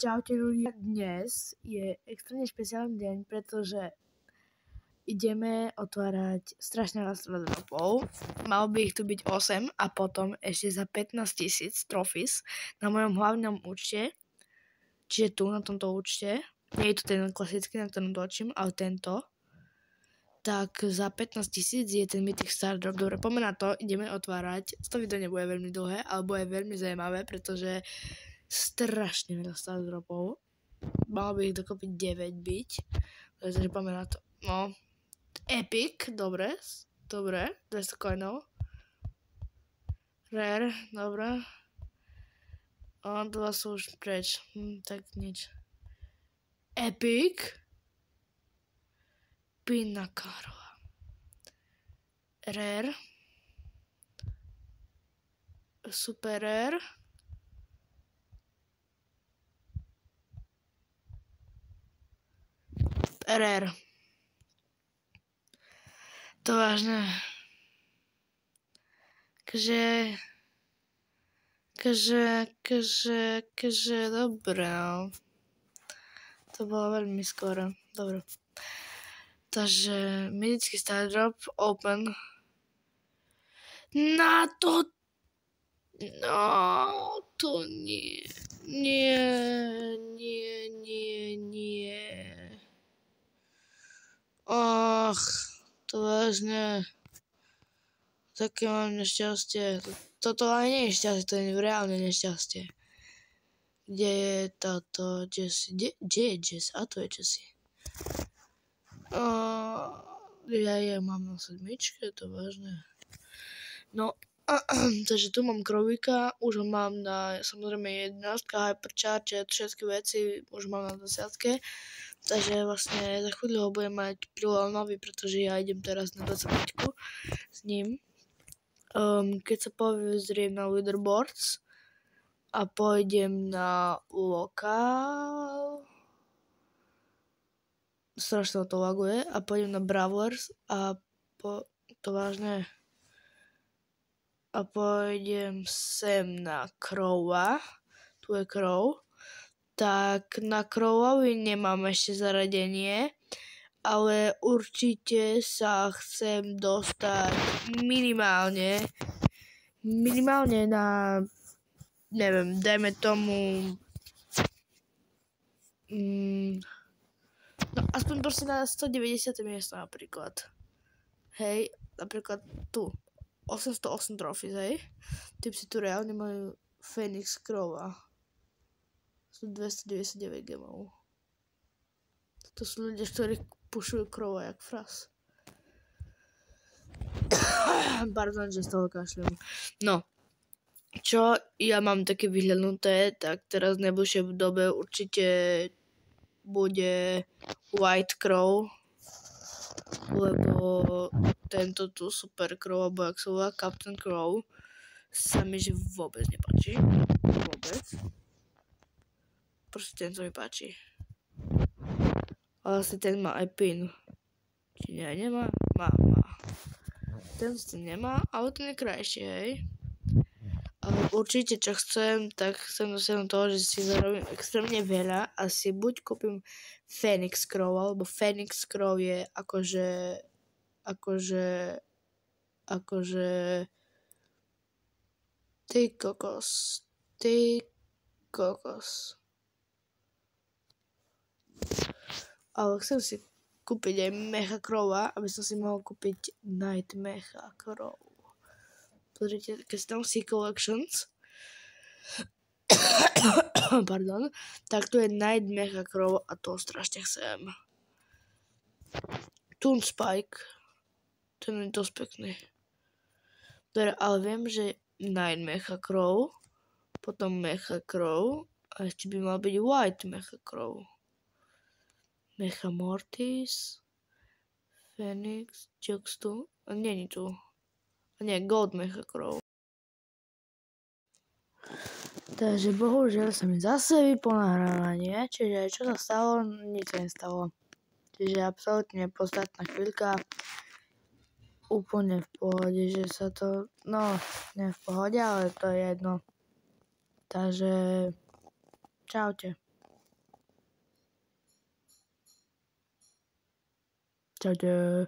Čaute ľudia, dnes je extrémne špeciálny deň, pretože ideme otvárať strašne veľa stredopov. Malo by ich tu byť 8 a potom ešte za 15 000 trophies na mojom hlavnom účte, čiže tu na tomto účte, nie je to ten klasický, na ktorom točím, ale tento, tak za 15 000 je ten Mythic Star Drop. Dobre, poďme na to, ideme otvárať. To video nebude veľmi dlhé, ale bude veľmi zaujímavé, pretože strašne veľa Star Dropov. Malo by ich dokopy 9 byť. Takže poďme na to. No, Epic, dobre, 200 coinov. Rare, dobre. A dva sú už preč, tak nič. Epic. Pinnacarova. Rare. Super rare. Rare. To vážne. Dobre, no. To bolo veľmi skoro. Dobre. Takže, mytický Star Drop, open. Na to... No, to nie. Och, to vážne. Také mám nešťastie. Toto ale nie je šťastie, to je reálne nešťastie. Kde je táto Jessie? Kde je Jessie? A to je Jessie. Ja mám na sedmičke, to vážne. No, takže tu mám Krowika, už ho mám na, samozrejme 11, Hypercharge, všetky veci už mám na 10. Takže vlastne za chvíľu ho budem mať nový, pretože ja idem teraz na 25 s ním. Keď sa pozriem na leaderboards a pôjdem na lokál, strašne to laguje, a pôjdem na Brawlers a to vážne. A pôjdem sem na Crowa, tu je Crow. Tak na Crowovi nemám ešte zaradenie, ale určite sa chcem dostať minimálne na, neviem, dajme tomu, no aspoň proste na 190. miesto napríklad. Hej, napríklad tu. 808 trophies, hej. Typci tu reálne majú Phoenix Crowa. Sú 299 gemov. To sú ľudia, ktorí pušujú Crowa jak fras. Pardon, že z toho kašľam. No, čo ja mám také vyhľadnuté, tak teraz v najbližšej dobe určite bude White Crow, lebo tento tu Super Crow, alebo jak sa volá, Captain Crow, sa mi že vôbec nepáči. Vôbec. Proste ten sa mi páči. Ale asi ten má aj pin. Či nie, nemá? Má. Ten si nemá, ale ten je krajší, hej. Ale určite, čo chcem, tak chcem dosiahnuť toho, že si zarobím extrémne veľa a si buď kúpim Phoenix Crow, alebo Phoenix Crow je akože ty kokos. Ale chcem si kúpiť aj Mecha Crowa, aby som si mohol kúpiť Night Mecha Crow. Pozrite, keď si tam si Collections, pardon, tak tu je Night Mecha Crow a to strašne chcem. Toon Spike, ten je dosť pekný. Dobre, ale viem, že Night Mecha Crow, potom Mecha Crow a ešte by mal byť White Mecha Crow. Mecha Mortis, Phoenix, Jux tu, a nie tu. A nie, Gold Mecha Crow. Takže bohužiaľ sa mi zase vyplo nahrávanie, čiže čo sa stalo, nič sa nestalo. Čiže absolútne podstatná chvíľka, úplne v pohode, že sa to, no, nie v pohode, ale to je jedno. Takže, čaute. Čaute.